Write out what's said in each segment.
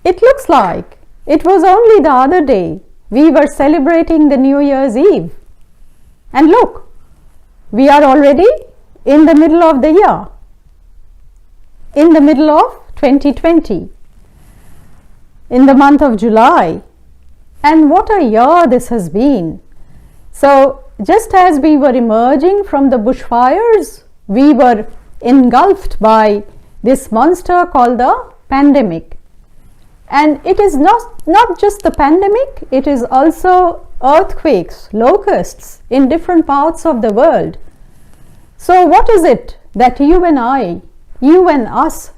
It looks like it was only the other day we were celebrating the New Year's Eve. And look, we are already in the middle of the year, in the middle of 2020, in the month of July. And what a year this has been. So just as we were emerging from the bushfires, we were engulfed by this monster called the pandemic. And it is not just the pandemic, it is also earthquakes, locusts in different parts of the world. So what is it that you and I, you and us,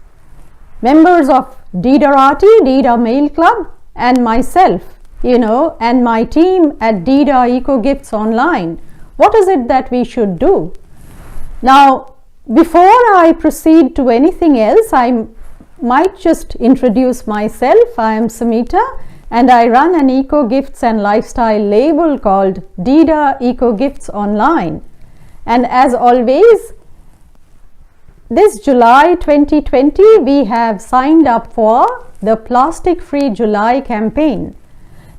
members of Deidaaecogiftsonline, Deida Mail Club, and myself, and my team at Deidaaecogiftsonline, what is it that we should do? Now, before I proceed to anything else, I might just introduce myself. I am Samita and I run an eco-gifts and lifestyle label called Deidaaecogiftsonline. And as always, this July 2020, we have signed up for the Plastic Free July campaign.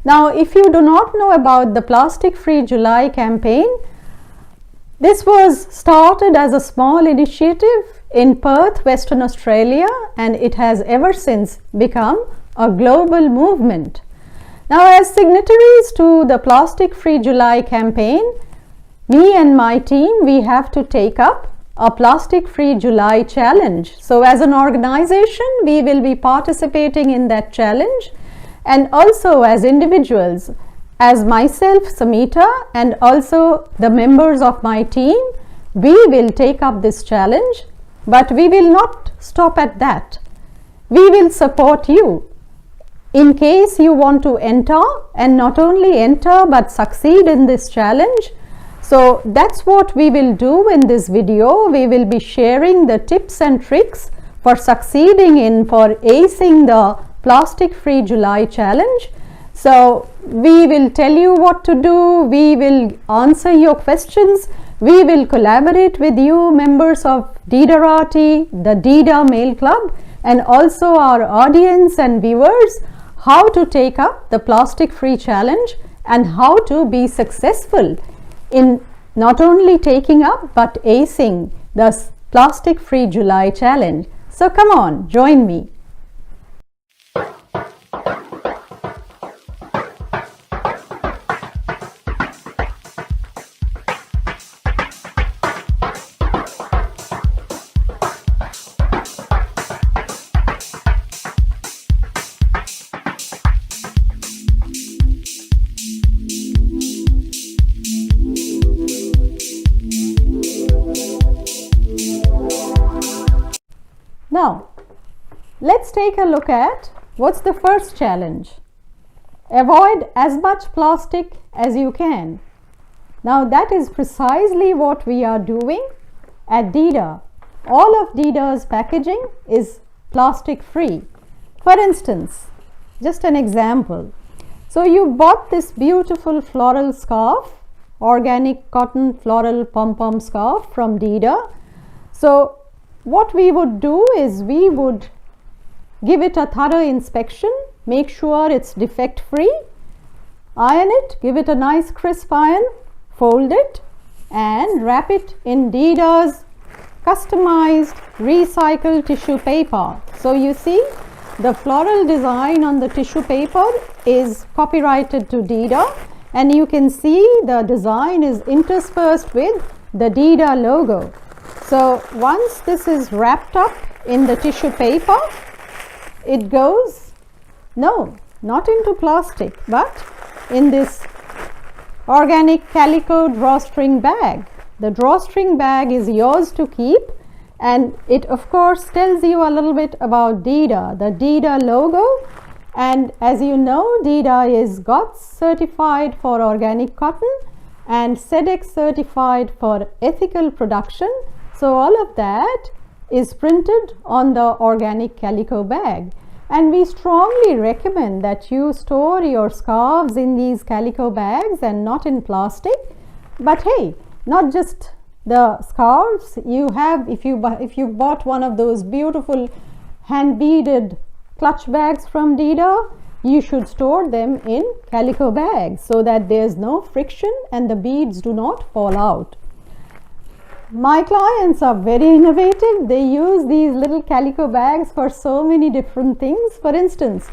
Now, if you do not know about the Plastic Free July campaign, this was started as a small initiative in Perth, Western Australia, and it has ever since become a global movement. Now, as signatories to the Plastic Free July campaign, me and my team, we have to take up a Plastic Free July challenge. So as an organization, we will be participating in that challenge, and also as individuals, as myself, Samita, and also the members of my team, we will take up this challenge, but we will not stop at that. We will support you in case you want to enter, and not only enter but succeed in this challenge. So that's what we will do in this video. We will be sharing the tips and tricks for succeeding for acing the Plastic Free July challenge. So we will tell you what to do, we will answer your questions, we will collaborate with you, members of Deidaaecogiftsonline, the Deida Mail Club, and also our audience and viewers, how to take up the Plastic Free Challenge and how to be successful in not only taking up but acing the Plastic Free July challenge. So come on, join me. Now, let's take a look at what's the first challenge. Avoid as much plastic as you can. Now, that is precisely what we are doing at Deida. All of Deida's packaging is plastic free. For instance, just an example. So, you bought this beautiful floral scarf, organic cotton floral pom-pom scarf from Deida. So, what we would do is we would give it a thorough inspection, make sure it's defect free, iron it, give it a nice crisp iron, fold it and wrap it in Deida's customized recycled tissue paper. So you see the floral design on the tissue paper is copyrighted to Deida, and you can see the design is interspersed with the Deida logo. So once this is wrapped up in the tissue paper, it goes, no, not into plastic, but in this organic calico drawstring bag. The drawstring bag is yours to keep, and it of course tells you a little bit about Deida, the Deida logo. And as you know, Deida is GOTS certified for organic cotton and SEDEX certified for ethical production. So all of that is printed on the organic calico bag, and we strongly recommend that you store your scarves in these calico bags and not in plastic. But hey, not just the scarves, you have, if you bought one of those beautiful hand beaded clutch bags from Deida, you should store them in calico bags so that there's no friction and the beads do not fall out. My clients are very innovative. They use these little calico bags for so many different things. For instance,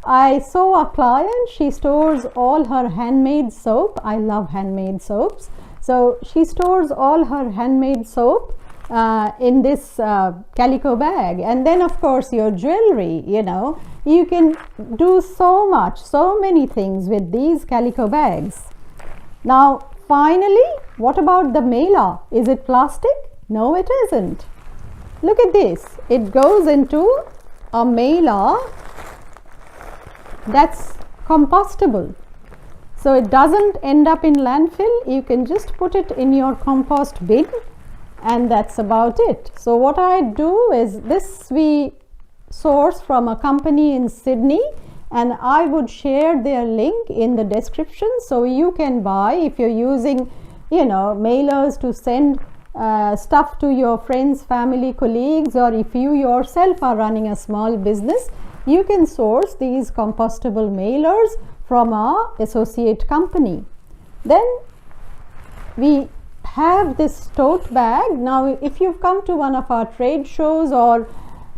I saw a client, she stores all her handmade soap. I love handmade soaps. So she stores all her handmade soap in this calico bag, and then of course your jewelry, you know, you can do so many things with these calico bags. Now finally, what about the mailer? Is it plastic? No, it isn't. Look at this, it goes into a mailer that's compostable. So it doesn't end up in landfill. You can just put it in your compost bin, and that's about it. So what I do is, this we source from a company in Sydney, and I would share their link in the description, so you can buy, if you're using, you know, mailers to send stuff to your friends, family, colleagues, or if you yourself are running a small business, you can source these compostable mailers from our associate company. Then we have this tote bag. Now if you've come to one of our trade shows or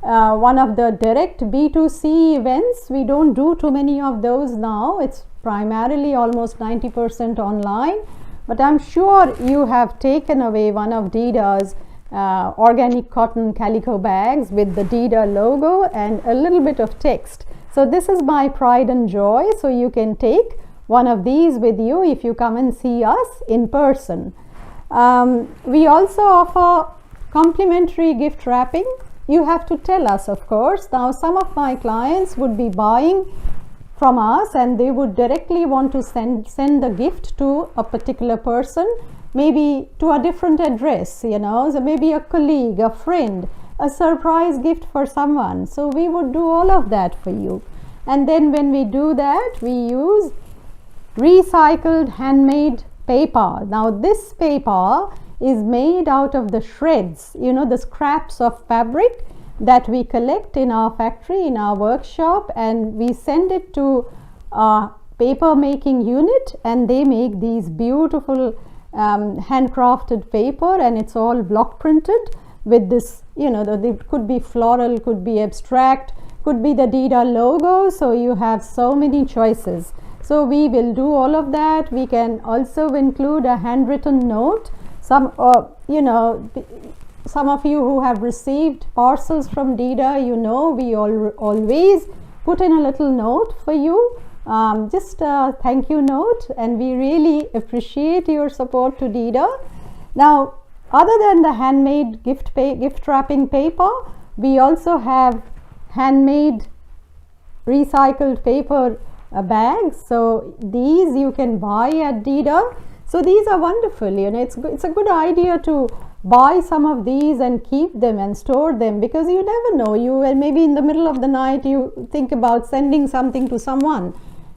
one of the direct B2C events, we don't do too many of those now. It's primarily almost 90% online, but I'm sure you have taken away one of Deida's organic cotton calico bags with the Deida logo and a little bit of text. So this is my pride and joy. So you can take one of these with you if you come and see us in person. We also offer complimentary gift wrapping. You have to tell us, of course. Now some of my clients would be buying from us and they would directly want to send the gift to a particular person, maybe to a different address, you know, so maybe a colleague, a friend, a surprise gift for someone. So we would do all of that for you. And then when we do that, we use recycled handmade paper. Now this paper is made out of the shreds, you know, the scraps of fabric that we collect in our factory, in our workshop, and we send it to a paper making unit, and they make these beautiful handcrafted paper, and it's all block printed with this, you know, it could be floral, could be abstract, could be the Deida logo. So you have so many choices. So we will do all of that. We can also include a handwritten note. Some you know, some of you who have received parcels from Deida, you know, we always put in a little note for you, just a thank you note, and we really appreciate your support to Deida. Now other than the handmade gift wrapping paper, we also have handmade recycled paper bags. So these you can buy at Deida. So these are wonderful, you know, it's a good idea to buy some of these and keep them and store them, because you never know, you maybe in the middle of the night you think about sending something to someone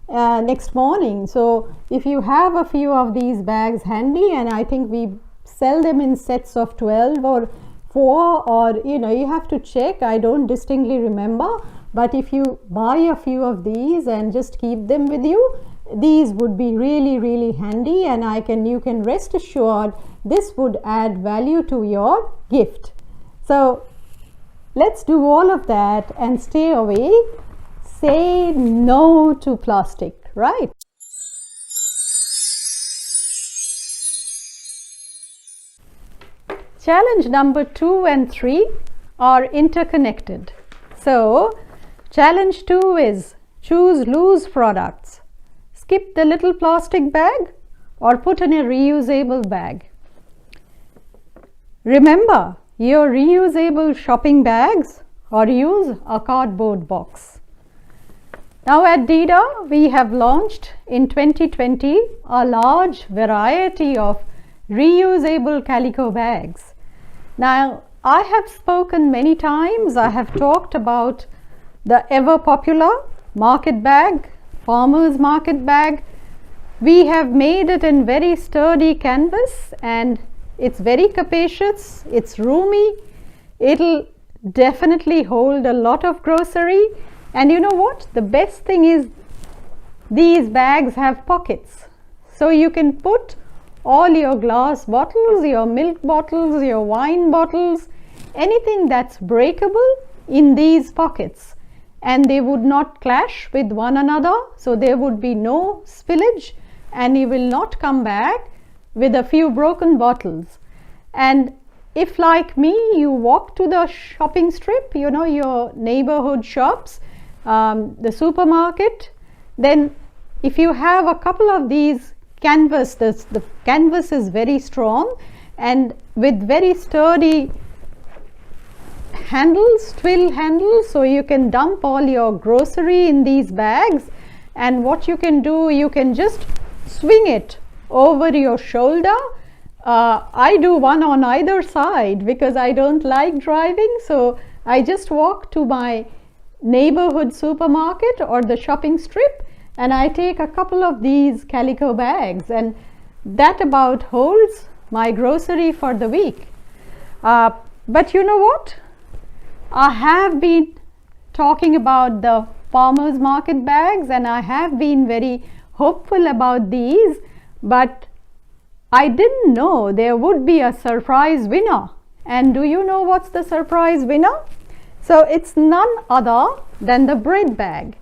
next morning. So if you have a few of these bags handy, and I think we sell them in sets of 12 or 4, or you know, you have to check, I don't distinctly remember, but if you buy a few of these and just keep them with you, these would be really handy, and you can rest assured this would add value to your gift. So let's do all of that and stay away. Say no to plastic, right? Challenge number 2 and 3 are interconnected. So challenge 2 is choose loose products. Skip the little plastic bag or put in a reusable bag. Remember your reusable shopping bags or use a cardboard box. Now at Deida, we have launched in 2020 a large variety of reusable calico bags. Now I have spoken many times, I have talked about the ever popular market bag, farmer's market bag. We have made it in very sturdy canvas, and it's very capacious, it's roomy, it'll definitely hold a lot of grocery, And you know what? The best thing is these bags have pockets. So you can put all your glass bottles, your milk bottles, your wine bottles, anything that's breakable in these pockets, and they would not clash with one another, so there would be no spillage and you will not come back with a few broken bottles. And if, like me, you walk to the shopping strip, you know, your neighborhood shops, the supermarket, then if you have a couple of these canvas, the canvas is very strong and with very sturdy handles, twill handles, so you can dump all your grocery in these bags. And what you can do, you can just swing it over your shoulder. I do one on either side because I don't like driving, so I just walk to my neighborhood supermarket or the shopping strip and I take a couple of these calico bags, and that about holds my grocery for the week. But you know what? I have been talking about the farmers market bags and I have been very hopeful about these, but I didn't know there would be a surprise winner. And do you know what's the surprise winner? So it's none other than the bread bag.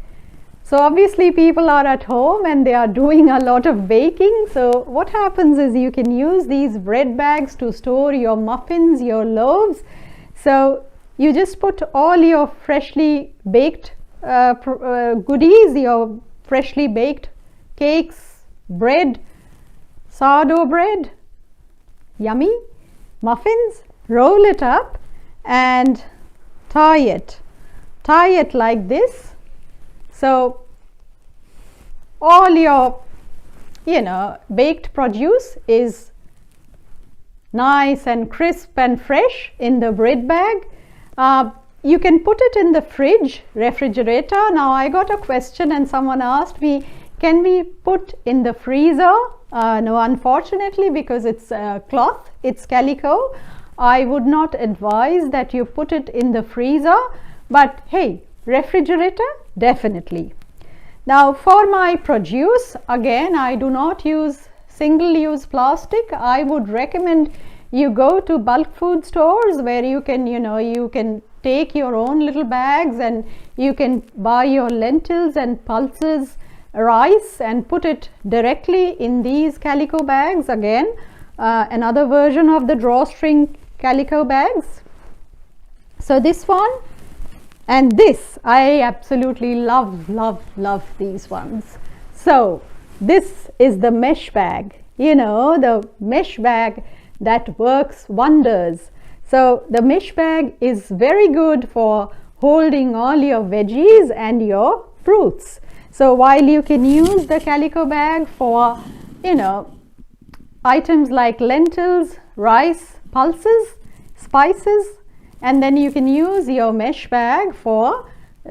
So obviously people are at home and they are doing a lot of baking. So what happens is you can use these bread bags to store your muffins, your loaves. So you just put all your freshly baked goodies, your freshly baked cakes, bread, sourdough bread, yummy, muffins, roll it up and tie it like this. So all your, you know, baked produce is nice and crisp and fresh in the bread bag. You can put it in the refrigerator. Now I got a question and someone asked me, can we put in the freezer? No, unfortunately, because it's cloth, it's calico. I would not advise that you put it in the freezer, but hey, refrigerator, definitely. Now for my produce, again, I do not use single-use plastic. I would recommend you go to bulk food stores where you can, you know, you can take your own little bags and you can buy your lentils and pulses, rice, and put it directly in these calico bags. Again, another version of the drawstring calico bags. So this one and this, I absolutely love these ones. So this is the mesh bag, you know, the mesh bag that works wonders. So the mesh bag is very good for holding all your veggies and your fruits. So while you can use the calico bag for, you know, items like lentils, rice, pulses, spices, and then you can use your mesh bag for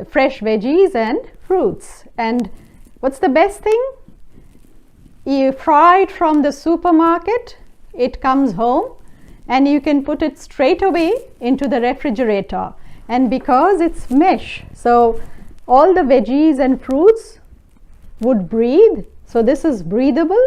fresh veggies and fruits. And what's the best thing? You fry it from the supermarket, it comes home, and you can put it straight away into the refrigerator. And because it's mesh, so all the veggies and fruits would breathe. So this is breathable.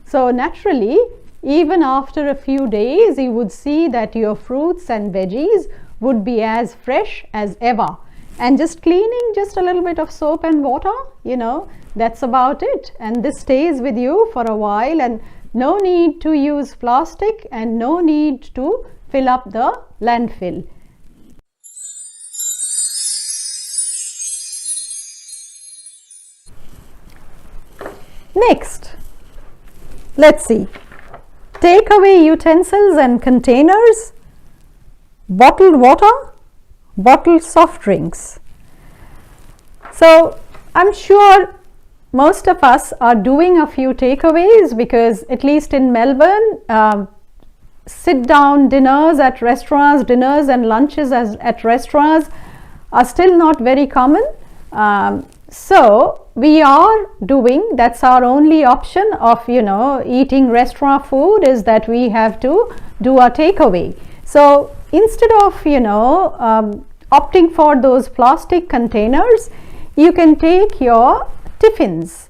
So naturally, even after a few days, you would see that your fruits and veggies would be as fresh as ever. And just cleaning, just a little bit of soap and water, you know, that's about it. And this stays with you for a while, and no need to use plastic and no need to fill up the landfill. Next, let's see. Takeaway utensils and containers, bottled water, bottled soft drinks. So I'm sure most of us are doing a few takeaways because at least in Melbourne, sit down dinners at restaurants, dinners and lunches at restaurants are still not very common. So we are doing, that's our only option of, you know, eating restaurant food, is that we have to do a takeaway. So instead of, you know, opting for those plastic containers, you can take your tiffins.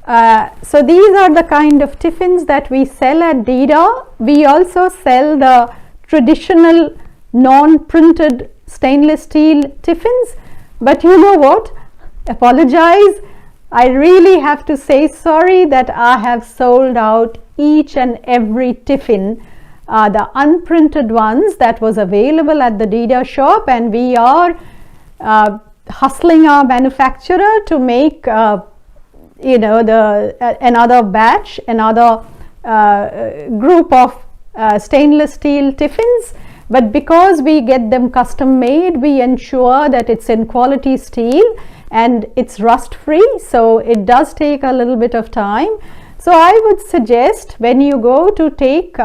So these are the kind of tiffins that we sell at Deida. We also sell the traditional non-printed stainless steel tiffins, but you know what, apologize, I really have to say sorry that I have sold out each and every tiffin, the unprinted ones that was available at the Deida shop, and we are hustling our manufacturer to make another batch, another group of stainless steel tiffins. But because we get them custom made, we ensure that it's in quality steel and it's rust free, so it does take a little bit of time. So I would suggest when you go to take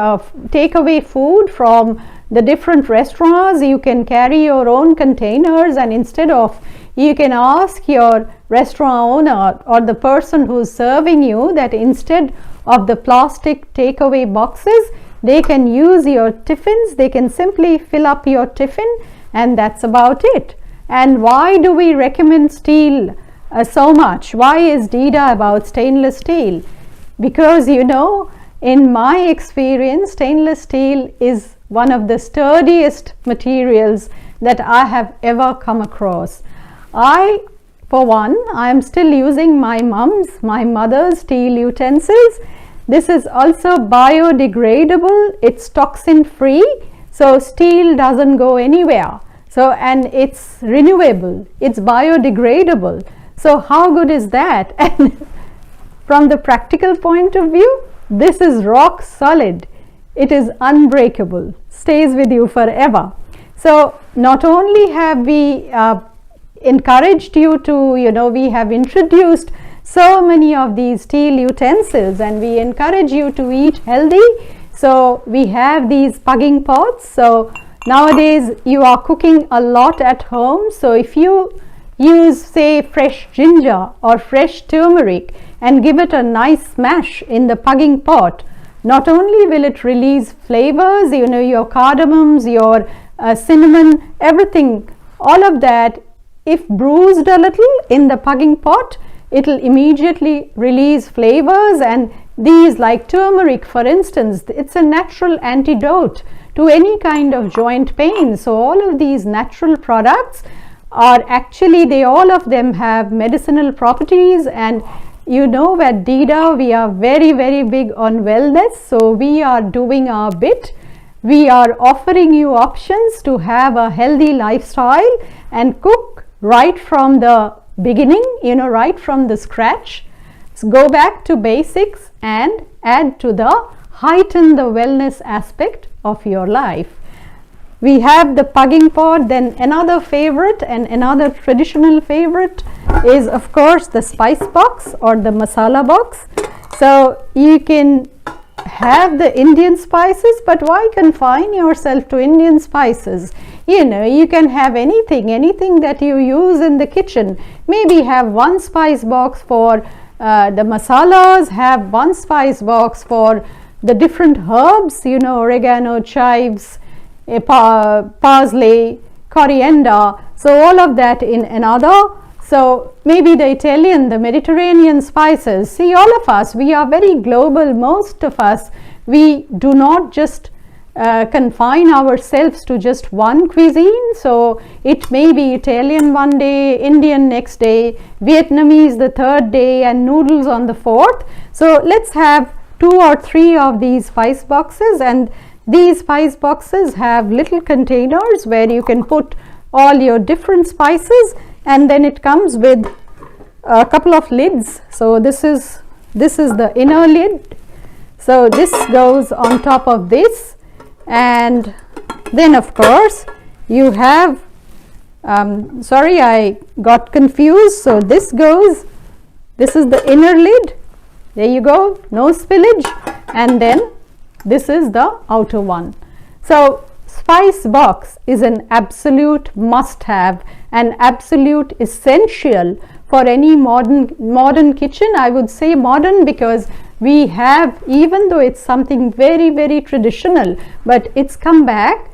away food from the different restaurants, you can carry your own containers, and instead of, you can ask your restaurant owner or the person who's serving you that instead of the plastic takeaway boxes, they can use your tiffins. They can simply fill up your tiffin, and that's about it. And why do we recommend steel so much? Why is Deida about stainless steel? Because in my experience, stainless steel is one of the sturdiest materials that I have ever come across. For one, I am still using my mother's steel utensils. This is also biodegradable, it's toxin free, so steel doesn't go anywhere. So, and it's renewable, it's biodegradable. So how good is that? And from the practical point of view, this is rock solid. It is unbreakable, stays with you forever. So not only have we encouraged you to, we have introduced so many of these steel utensils, and we encourage you to eat healthy. So we have these pugging pots. So nowadays you are cooking a lot at home. So if you use, say, fresh ginger or fresh turmeric and give it a nice smash in the pugging pot, not only will it release flavors, your cardamoms, your cinnamon, everything, all of that, if bruised a little in the pugging pot, it will immediately release flavors. And these, like turmeric for instance, it's a natural antidote to any kind of joint pain. So all of these natural products are actually, all of them have medicinal properties. And at Deida we are very, very big on wellness, so we are doing our bit. We are offering you options to have a healthy lifestyle and cook right from the beginning, right from the scratch. So go back to basics and add to heighten the wellness aspect of your life. We have the pugging pot. Then another favorite and another traditional favorite is of course the spice box or the masala box. So you can have the Indian spices, but why confine yourself to Indian spices? You can have anything that you use in the kitchen. Maybe have one spice box for the masalas, have one spice box for the different herbs, oregano, chives, parsley, coriander. So all of that in another. So maybe the Italian, the Mediterranean spices. See, all of us, we are very global. Most of us, we do not just confine ourselves to just one cuisine. So it may be Italian one day, Indian next day, Vietnamese the third day, and noodles on the fourth. So let's have 2 or 3 of these spice boxes, and these spice boxes have little containers where you can put all your different spices, and then it comes with a couple of lids. So this is the inner lid. So this goes on top of this, and then of course you have sorry, I got confused. So this is the inner lid. There you go, no spillage. And then this is the outer one. So spice box is an absolute must have, an absolute essential for any modern kitchen. I would say modern because we have, even though it's something very, very traditional, but it's come back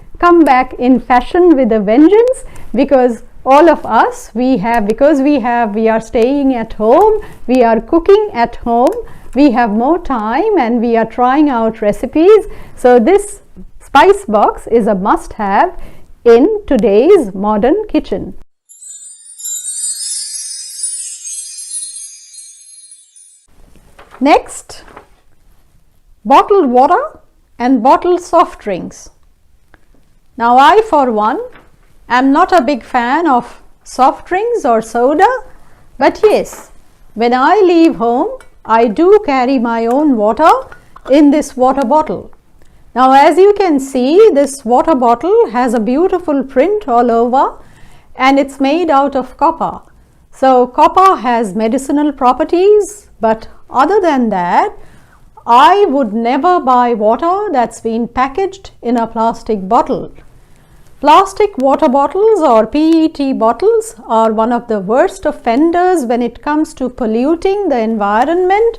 in fashion with a vengeance, because all of us, we are staying at home, we are cooking at home, we have more time and we are trying out recipes. So this spice box is a must-have in today's modern kitchen. Next, bottled water and bottled soft drinks. Now I, for one, am not a big fan of soft drinks or soda, but yes, when I leave home, I do carry my own water in this water bottle. Now as you can see, this water bottle has a beautiful print all over and it's made out of copper. So copper has medicinal properties, but other than that, I would never buy water that's been packaged in a plastic bottle. Plastic water bottles or PET bottles are one of the worst offenders when it comes to polluting the environment,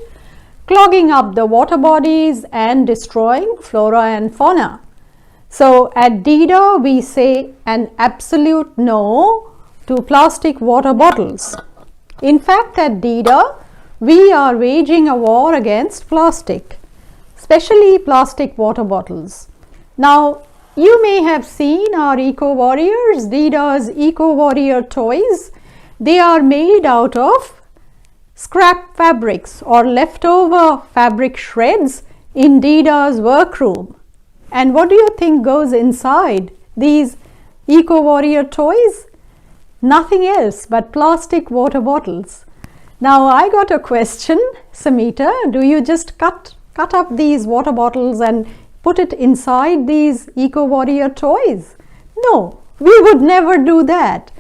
clogging up the water bodies and destroying flora and fauna. So at Deida, we say an absolute no to plastic water bottles. In fact, at Deida, we are waging a war against plastic, especially plastic water bottles. Now, you may have seen our Eco Warriors, Deida's Eco Warrior toys. They are made out of scrap fabrics or leftover fabric shreds in Deida's workroom. And what do you think goes inside these Eco Warrior toys? Nothing else but plastic water bottles. Now I got a question, Samita, do you just cut up these water bottles and put it inside these Eco Warrior toys? No, we would never do that.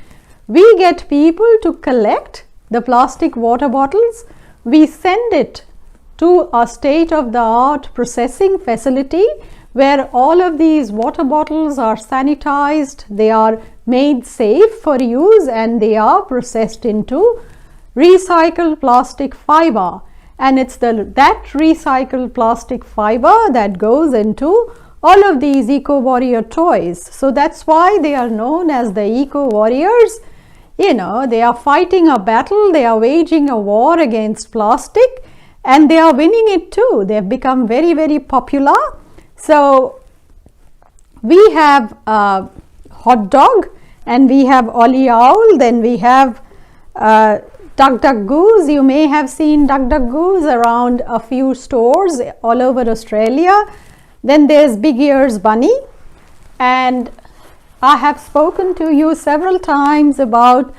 We get people to collect the plastic water bottles. We send it to a state-of-the-art processing facility where all of these water bottles are sanitized, they are made safe for use, and they are processed into recycled plastic fiber. And it's that recycled plastic fiber that goes into all of these Eco Warrior toys. So that's why they are known as the Eco Warriors. You know, they are fighting a battle, they are waging a war against plastic, and they are winning it too. They have become very, very popular. So we have hot dog, and we have Ollie Owl, then we have Duck Duck Goose. You may have seen Duck Duck Goose around a few stores all over Australia. Then there's Big Ears Bunny, and I have spoken to you several times about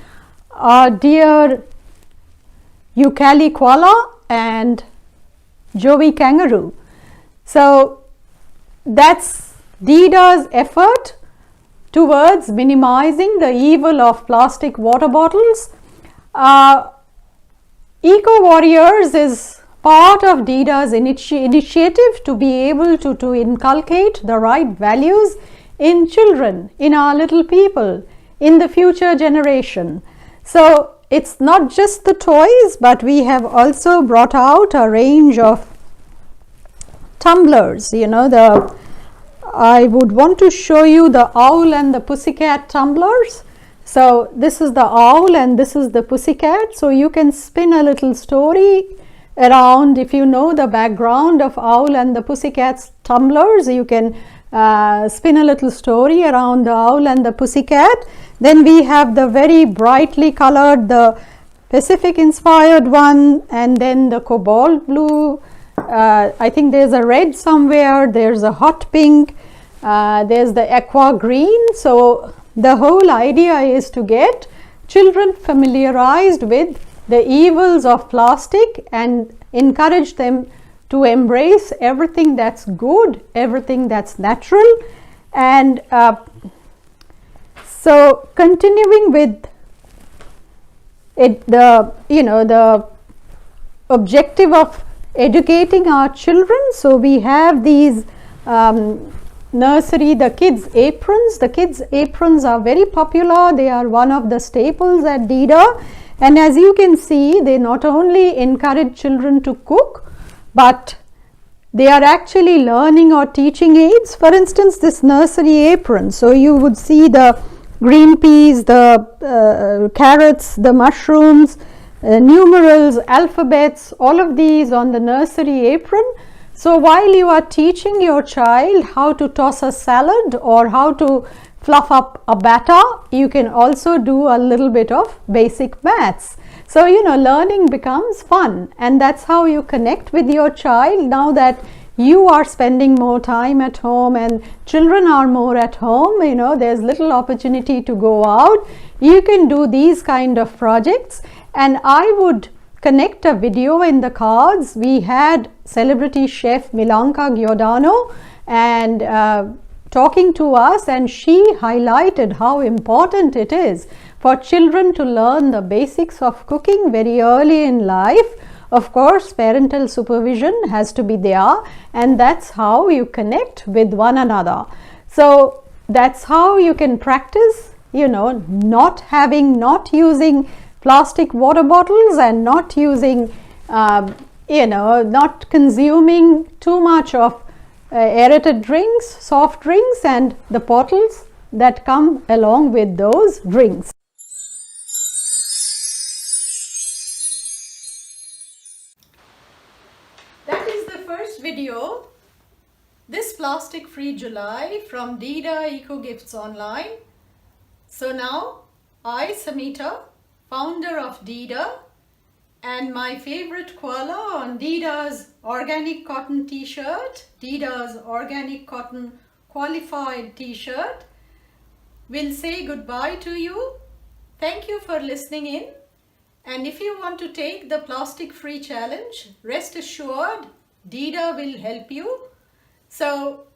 our dear Eucalypt Koala and Joey Kangaroo. So that's Deida's effort towards minimizing the evil of plastic water bottles. Eco Warriors is part of Deida's initiative to be able to inculcate the right values in children, in our little people, in the future generation. So it's not just the toys, but we have also brought out a range of tumblers. You know, I would want to show you the owl and the pussycat tumblers. So this is the owl and this is the pussycat. So you can spin a little story around. If you know the background of owl and the pussycat's tumblers, you can spin a little story around the owl and the pussycat. Then we have the very brightly colored, the Pacific inspired one, and then the cobalt blue. I think there's a red somewhere, there's a hot pink, there's the aqua green. So the whole idea is to get children familiarized with the evils of plastic and encourage them to embrace everything that's good, everything that's natural. And so continuing with it, the objective of educating our children. So we have these nursery, the kids aprons. The kids aprons are very popular. They are one of the staples at Deida. And as you can see, they not only encourage children to cook, but they are actually learning or teaching aids. For instance, this nursery apron. So you would see the green peas, the carrots, the mushrooms, numerals, alphabets, all of these on the nursery apron. So while you are teaching your child how to toss a salad or how to fluff up a batter, you can also do a little bit of basic maths. So, you know, learning becomes fun, and that's how you connect with your child now that you are spending more time at home and children are more at home. You know, there's little opportunity to go out. You can do these kind of projects, and I would connect a video in the cards. We had celebrity chef Milanka Giordano and talking to us, and she highlighted how important it is for children to learn the basics of cooking very early in life. Of course, parental supervision has to be there, and that's how you connect with one another. So that's how you can practice, you know, not using plastic water bottles and not using, you know, not consuming too much of aerated drinks, soft drinks, and the bottles that come along with those drinks. That is the first video, this plastic free July from Deidaaecogiftsonline. So now I, Samita, founder of Deida, and my favorite koala on Deida's organic cotton t-shirt, Deida's organic cotton qualified t-shirt, will say goodbye to you. Thank you for listening in. And if you want to take the plastic free challenge, rest assured Deida will help you. So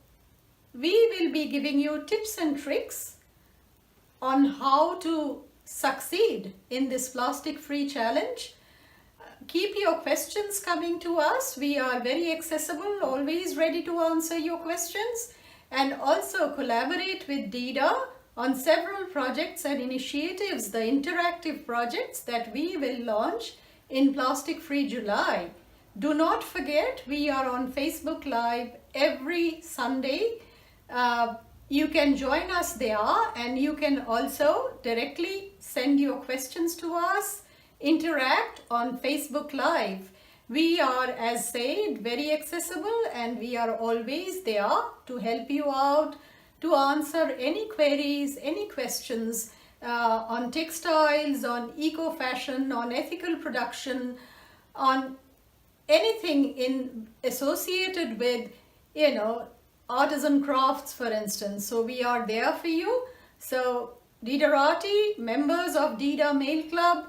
we will be giving you tips and tricks on how to succeed in this plastic free challenge. Keep your questions coming to us. We are very accessible, always ready to answer your questions, and also collaborate with Deida on several projects and initiatives, the interactive projects that we will launch in Plastic Free July. Do not forget, we are on Facebook Live every Sunday. You can join us there, and you can also directly send your questions to us, interact on Facebook Live. We are, as said, very accessible, and we are always there to help you out, to answer any queries, any questions on textiles, on eco-fashion, on ethical production, on anything associated with, you know, artisan crafts, for instance. So we are there for you. So Deidarati, members of Deida Mail Club,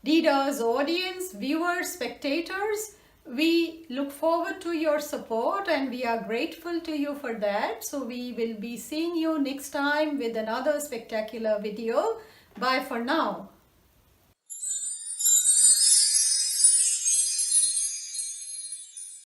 Deida's audience, viewers, spectators, we look forward to your support and we are grateful to you for that. So we will be seeing you next time with another spectacular video. Bye for now.